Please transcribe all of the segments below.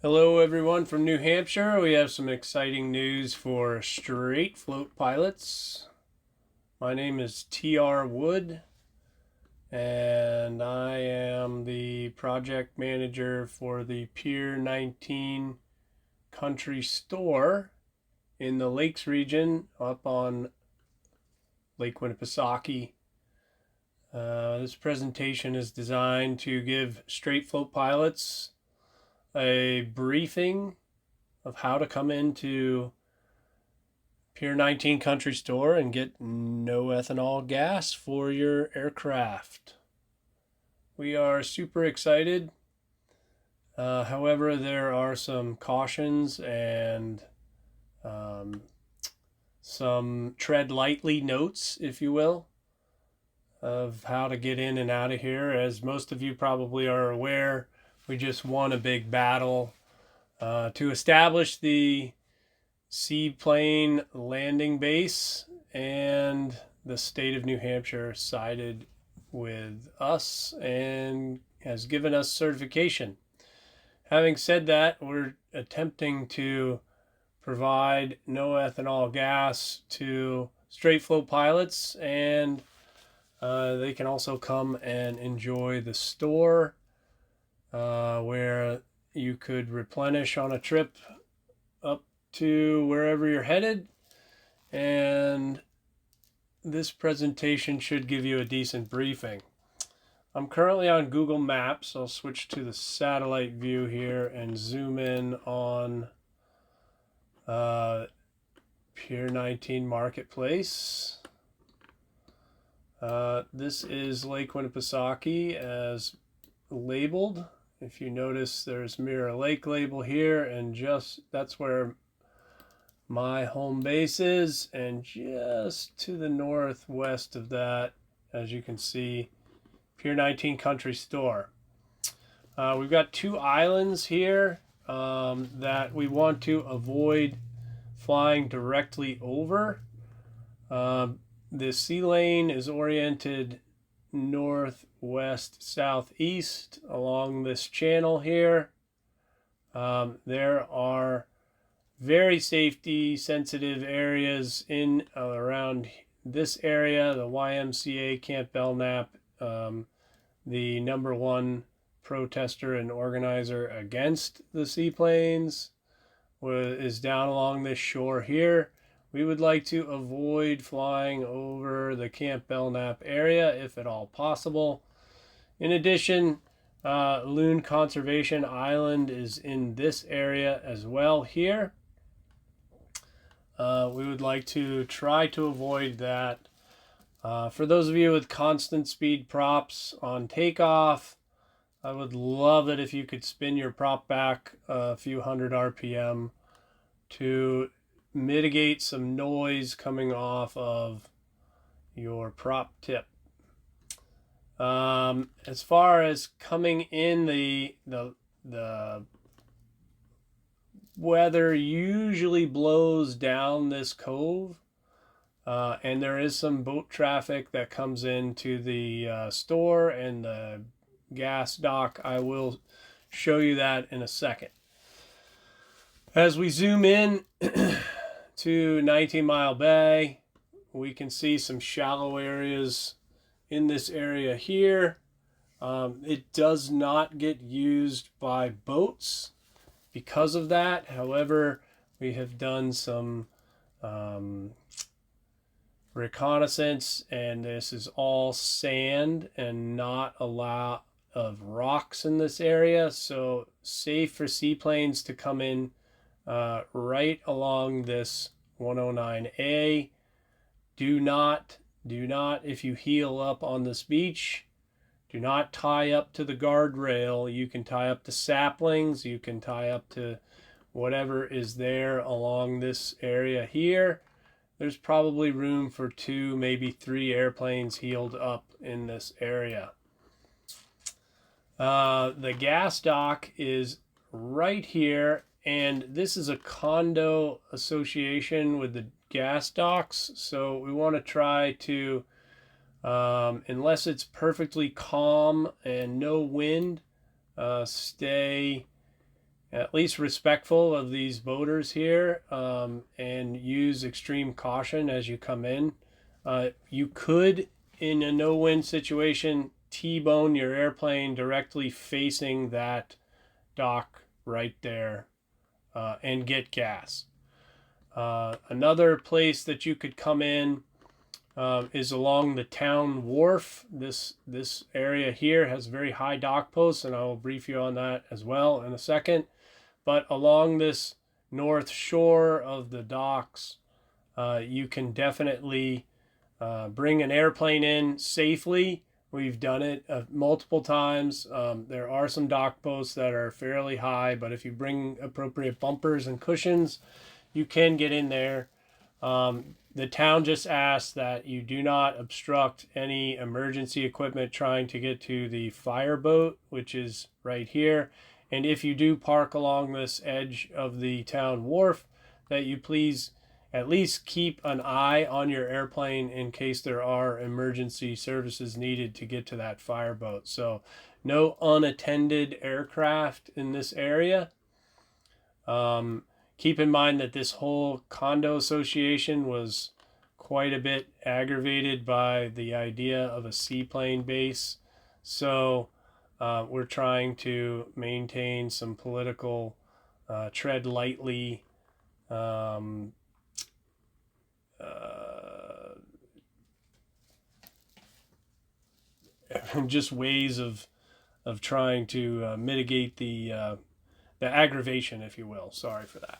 Hello everyone from New Hampshire. We have some exciting news for straight float pilots. My name is T.R. Wood and I am the project manager for the Pier 19 country store in the Lakes region up on Lake Winnipesaukee. This presentation is designed to give straight float pilots a briefing of how to come into Pier 19 Country Store and get no ethanol gas for your aircraft. We are super excited. However, there are some cautions and some tread lightly notes, if you will, of how to get in and out of here. As most of you probably are aware, we just won a big battle to establish the Seaplane landing base, and the state of New Hampshire sided with us and has given us certification. Having said that, we're attempting to provide no ethanol gas to straight float pilots, and they can also come and enjoy the store where you could replenish on a trip up to wherever you're headed. And this presentation should give you a decent briefing. I'm currently on Google Maps. I'll switch to the satellite view here and zoom in on Pier 19 Marketplace. This is Lake Winnipesaukee as labeled. If you notice, there's Mirror Lake label here, and just that's where my home base is, and just to the northwest of that, as you can see, Pier 19 Country Store. We've got two islands here that we want to avoid flying directly over. The sea lane is oriented northwest southeast along this channel here. There are very safety sensitive areas in around this area. The YMCA Camp Belknap, the #1 protester and organizer against the seaplanes, is down along this shore here. We would like to avoid flying over the Camp Belknap area if at all possible. In addition, Loon Conservation Island is in this area as well here. We would like to try to avoid that. For those of you with constant speed props on takeoff, I would love it if you could spin your prop back a few hundred RPM to mitigate some noise coming off of your prop tip. As far as coming in, the weather usually blows down this cove, and there is some boat traffic that comes into the store and the gas dock. I will show you that in a second. As we zoom in to 19 Mile Bay, we can see some shallow areas in this area here. It does not get used by boats because of that. However, we have done some reconnaissance, and this is all sand and not a lot of rocks in this area, so safe for seaplanes to come in right along this 109A. Do not, if you heel up on this beach, do not tie up to the guardrail. You can tie up to saplings, you can tie up to whatever is there along this area here. There's probably room for 2, maybe 3 airplanes heeled up in this area. The gas dock is right here, and this is a condo association with the gas docks, so we want to try to, unless it's perfectly calm and no wind, stay at least respectful of these boaters here, and use extreme caution as you come in. You could, in a no-wind situation, T-bone your airplane directly facing that dock right there, and get gas. Another place that you could come in is along the town wharf. This area here has very high dock posts, and I will brief you on that as well in a second. But along this north shore of the docks, you can definitely bring an airplane in safely. We've done it multiple times. There are some dock posts that are fairly high, but if you bring appropriate bumpers and cushions, you can get in there. The town just asks that you do not obstruct any emergency equipment trying to get to the fireboat, which is right here. And if you do park along this edge of the town wharf, that you please at least keep an eye on your airplane in case there are emergency services needed to get to that fireboat. So no unattended aircraft in this area. Keep in mind that this whole condo association was quite a bit aggravated by the idea of a seaplane base. So we're trying to maintain some political tread lightly just ways of trying to mitigate the aggravation, if you will. Sorry for that.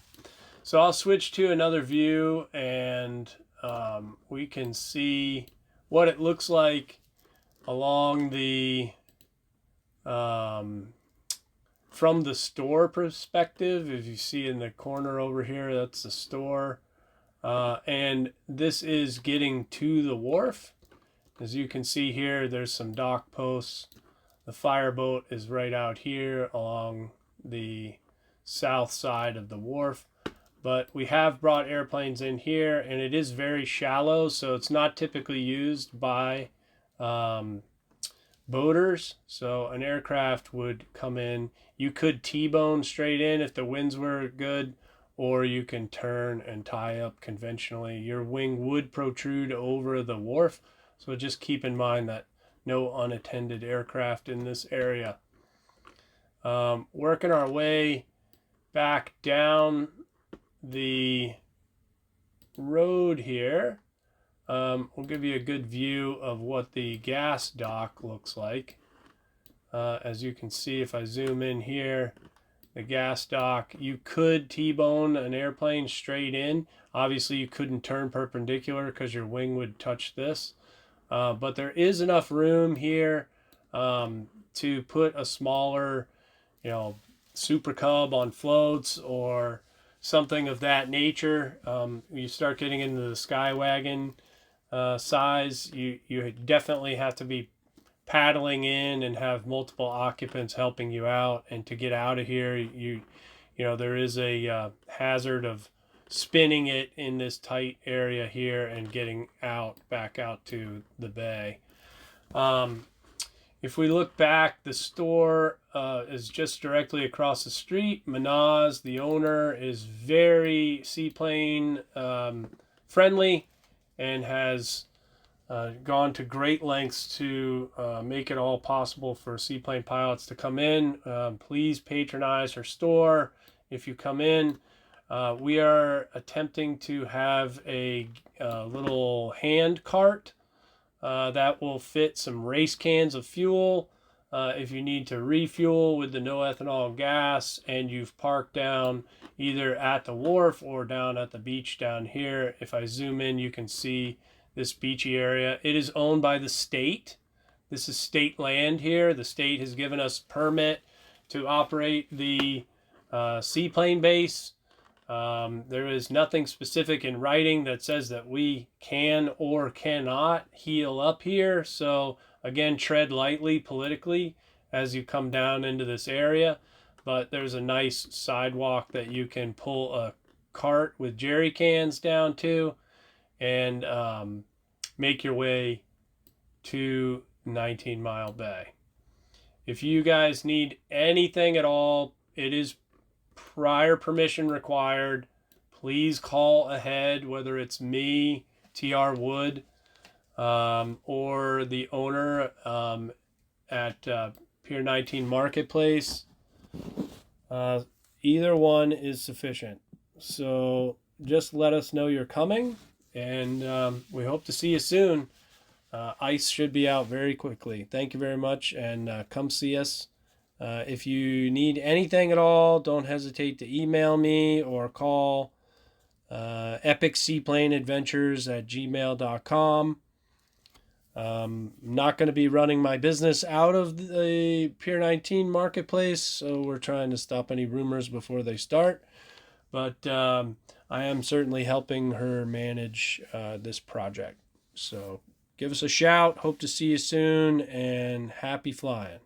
So I'll switch to another view, and we can see what it looks like along the from the store perspective. If you see in the corner over here, that's the store, and this is getting to the wharf. As you can see here, there's some dock posts. The fireboat is right out here along the south side of the wharf. But we have brought airplanes in here, and it is very shallow, so it's not typically used by boaters. So an aircraft would come in. You could T-bone straight in if the winds were good, or you can turn and tie up conventionally. Your wing would protrude over the wharf, so just keep in mind that no unattended aircraft in this area. Working our way back down the road here, we'll give you a good view of what the gas dock looks like. As you can see, if I zoom in here, the gas dock, you could T-bone an airplane straight in. Obviously you couldn't turn perpendicular because your wing would touch this, but there is enough room here to put a smaller, Super Cub on floats or something of that nature. You start getting into the Skywagon size, you definitely have to be paddling in and have multiple occupants helping you out. And to get out of here, there is a hazard of spinning it in this tight area here and getting back out to the bay. If we look back, the store is just directly across the street. Manaz, the owner, is very seaplane friendly and has gone to great lengths to make it all possible for seaplane pilots to come in. Please patronize her store if you come in. We are attempting to have a little hand cart that will fit some race cans of fuel. If you need to refuel with the no ethanol gas and you've parked down either at the wharf or down at the beach down here. If I zoom in, you can see this beachy area. It is owned by the state. This is state land here. The state has given us permit to operate the seaplane base. There is nothing specific in writing that says that we can or cannot heel up here. So again, tread lightly politically as you come down into this area. But there's a nice sidewalk that you can pull a cart with jerry cans down to and make your way to 19 Mile Bay. If you guys need anything at all, it is prior permission required. Please call ahead, whether it's me, TR Wood, or the owner at Pier 19 Marketplace. Either one is sufficient. So just let us know you're coming, and we hope to see you soon. Ice should be out very quickly. Thank you very much, and come see us. If you need anything at all, don't hesitate to email me or call epicseaplaneadventures@gmail.com. I'm not going to be running my business out of the Pier 19 Marketplace, so we're trying to stop any rumors before they start. But I am certainly helping her manage this project. So give us a shout. Hope to see you soon, and happy flying.